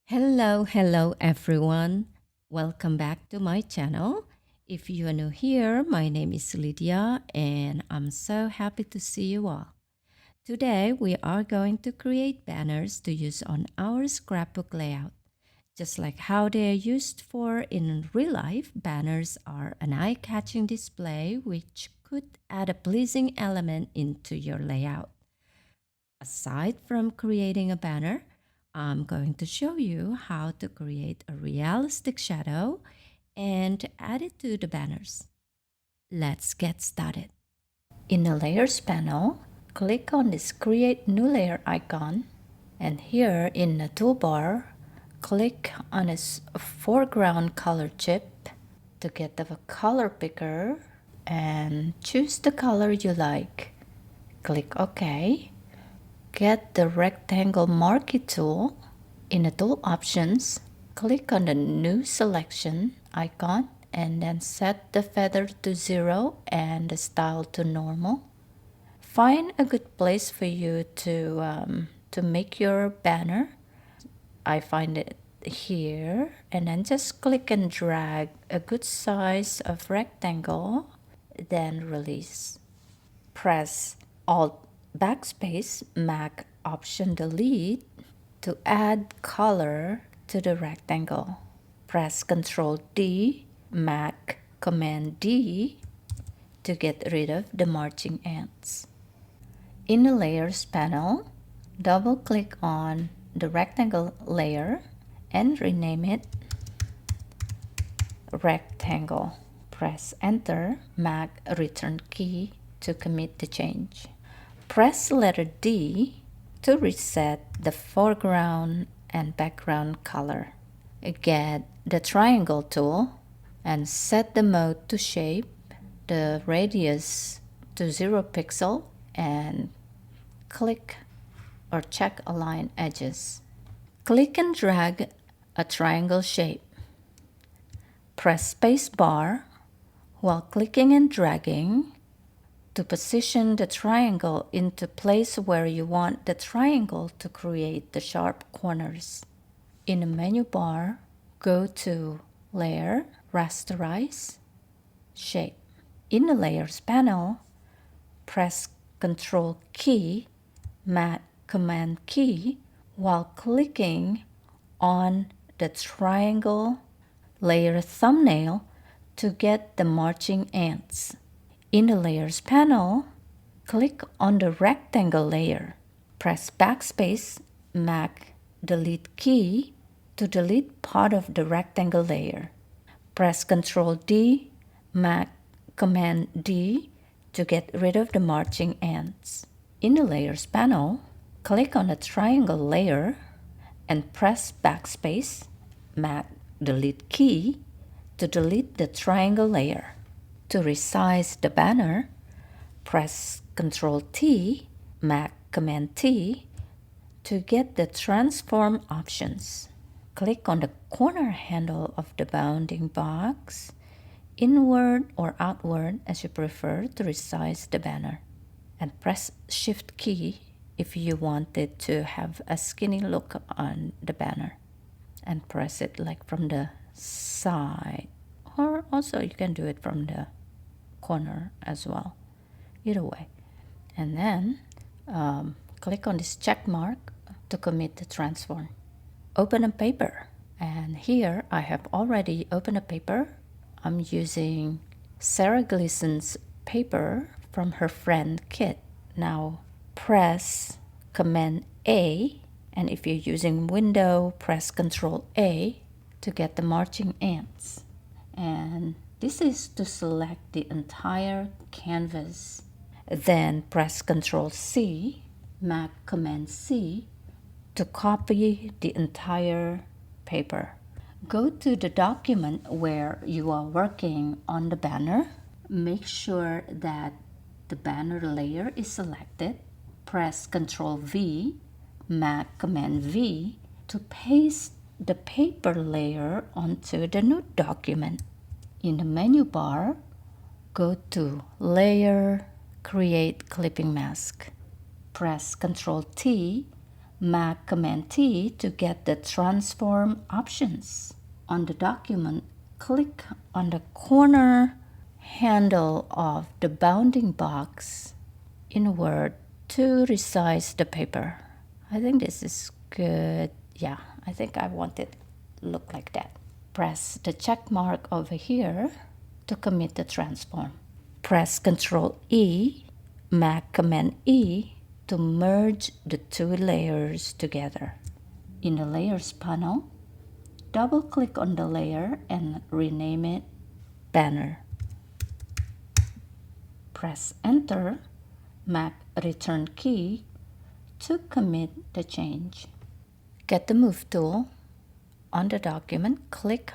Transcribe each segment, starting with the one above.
Hello everyone. Welcome back to my channel. If you are new here, my name is Lydia and I'm so happy to see you all. Today we are going to create banners to use on our scrapbook layout. Just like how they are used for in real life, banners are an eye-catching display which could add a pleasing element into your layout. Aside from creating a banner, I'm going to show you how to create a realistic shadow and add it to the banners. Let's get started. In the Layers panel, click on this Create New Layer icon, and here in the toolbar, click on this foreground color chip to get the color picker and choose the color you like. Click OK. Get the rectangle marquee tool. In the tool options, click on the new selection icon and then set the feather to 0 and the style to normal. Find a good place for you to make your banner. I find it here, and then just click and drag a good size of rectangle, then release. Press Alt Backspace, Mac Option Delete to add color to the rectangle. Press Ctrl D, Mac Command D to get rid of the marching ants. In the Layers panel, double-click on the rectangle layer and rename it Rectangle. Press Enter, Mac Return key to commit the change. Press letter D to reset the foreground and background color. Get the triangle tool and set the mode to shape, the radius to 0 pixel, and click or check Align Edges. Click and drag a triangle shape. Press spacebar while clicking and dragging to position the triangle into place where you want the triangle to create the sharp corners. In the menu bar, go to Layer, Rasterize, Shape. In the Layers panel, press Ctrl key, Mac Command key while clicking on the triangle layer thumbnail to get the marching ants. In the Layers panel, click on the rectangle layer. Press Backspace, Mac Delete key to delete part of the rectangle layer. Press Ctrl D, Mac Command D to get rid of the marching ants. In the Layers panel, click on the triangle layer and press Backspace, Mac Delete key to delete the triangle layer. To resize the banner, press Ctrl T, Mac Command T to get the transform options. Click on the corner handle of the bounding box, inward or outward as you prefer, to resize the banner. And press Shift key if you want it to have a skinny look on the banner. And press it like from the side. Or also you can do it from the corner as well. Either way. And then click on this check mark to commit the transform. Open a paper. And here I have already opened a paper. I'm using Sara Gleason's paper from her friend kit. Now press Command A, and if you're using Window, press Ctrl A to get the marching ants. And this is to select the entire canvas. Then press Ctrl C, Mac Command C to copy the entire paper. Go to the document where you are working on the banner. Make sure that the banner layer is selected. Press Ctrl V, Mac Command V to paste the paper layer onto the new document. In the menu bar, go to Layer, Create Clipping Mask. Press Ctrl T, Mac Command T to get the transform options. On the document, click on the corner handle of the bounding box inward to resize the paper. I think this is good. Yeah, I think I want it look like that. Press the check mark over here to commit the transform. Press Ctrl E, Mac Command E to merge the two layers together. In the Layers panel, double-click on the layer and rename it Banner. Press Enter, Mac Return key to commit the change. Get the Move tool. On the document, click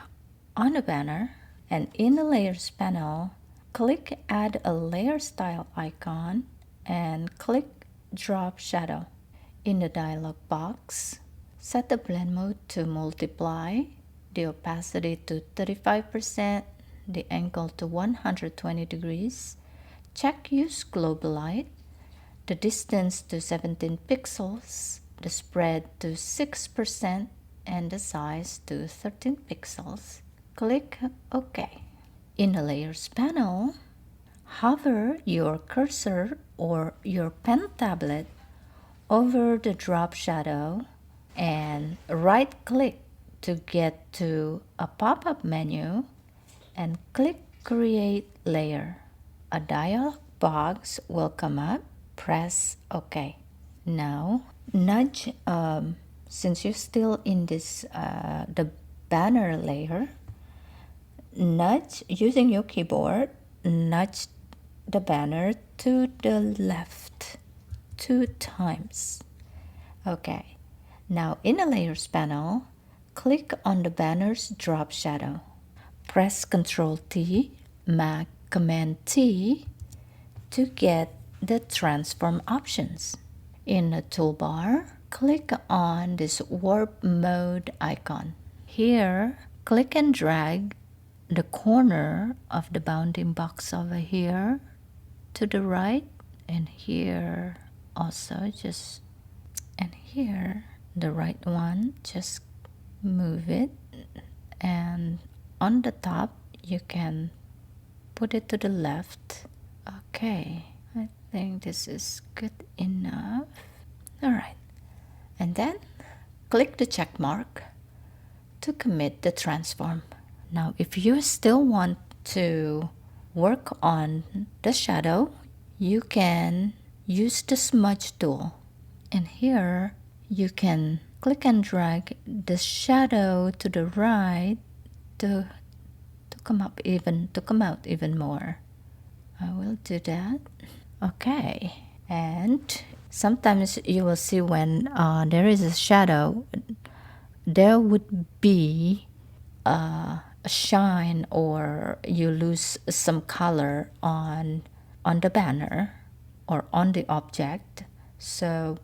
on the banner, and in the Layers panel, click Add a Layer Style icon and click Drop Shadow. In the dialog box, set the blend mode to multiply, the opacity to 35%, the angle to 120 degrees. Check Use Global Light, the distance to 17 pixels, the spread to 6%, and the size to 13 pixels. Click OK. In the Layers panel, hover your cursor or your pen tablet over the drop shadow and right-click to get to a pop-up menu and click Create Layer. A dialog box will come up. Press OK. Now, nudge, since you're still in this the banner layer, nudge using your keyboard, nudge the banner to the left 2 times. Okay, now in the Layers panel, click on the banner's drop shadow. Press Ctrl T, Mac Command T to get the transform options. In the toolbar, click on this warp mode icon. Here, click and drag the corner of the bounding box over here to the right, and here also and here the right one, just move it, and on the top you can put it to the left. Okay, I think this is good enough. All right, and then click the check mark to commit the transform. Now if you still want to work on the shadow, you can use the smudge tool, and here you can click and drag the shadow to the right to come out even more. I will do that. Okay, and sometimes you will see when there is a shadow, there would be a shine, or you lose some color on the banner or on the object. So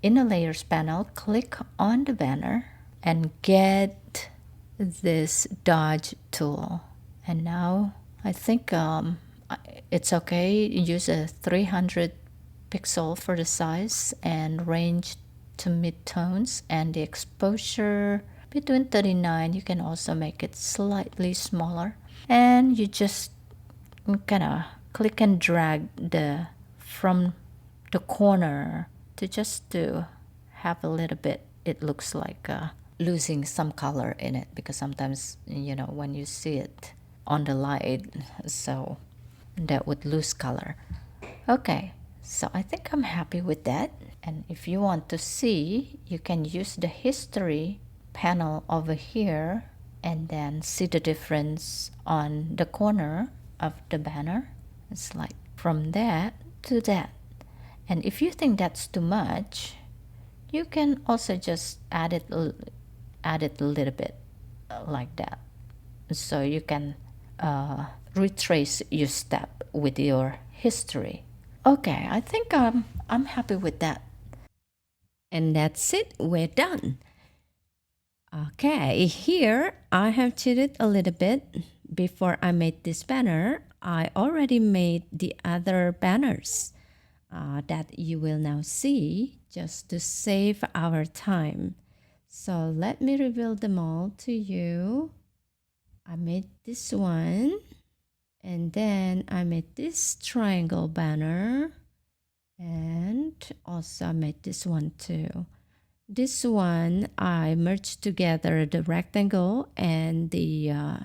in the Layers panel, click on the banner and get this dodge tool. And now I think it's okay. Use a 300 pixel for the size and range to mid-tones, and the exposure between 39. You can also make it slightly smaller, and you just kind of click and drag from the corner to just to have a little bit. It looks like losing some color in it, because sometimes when you see it on the light, so that would lose color. Okay, so I think I'm happy with that. And if you want to see, you can use the history panel over here and then see the difference on the corner of the banner. It's like from that to that. And if you think that's too much, you can also just add it a little bit like that. So you can retrace your step with your history. Okay, I think I'm happy with that. And that's it, we're done. Okay, here I have cheated a little bit. Before I made this banner, I already made the other banners that you will now see just to save our time. So let me reveal them all to you. I made this one, and then I made this triangle banner, and also I made this one too. This one I merged together the rectangle and the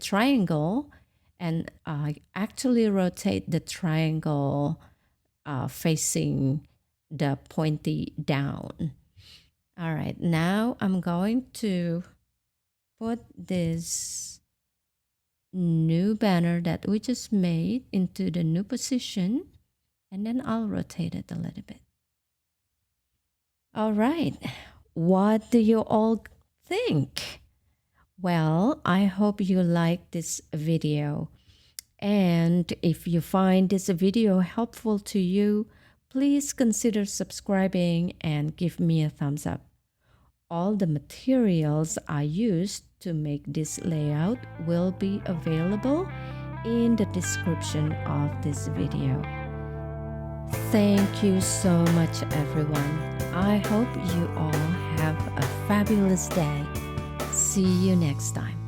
triangle, and I actually rotate the triangle facing the pointy down. All right, now I'm going to put this new banner that we just made into the new position, and then I'll rotate it a little bit. All right, what do you all think? Well, I hope you like this video. And if you find this video helpful to you, please consider subscribing and give me a thumbs up. All the materials I used to make this layout will be available in the description of this video. Thank you so much, everyone. I hope you all have a fabulous day. See you next time.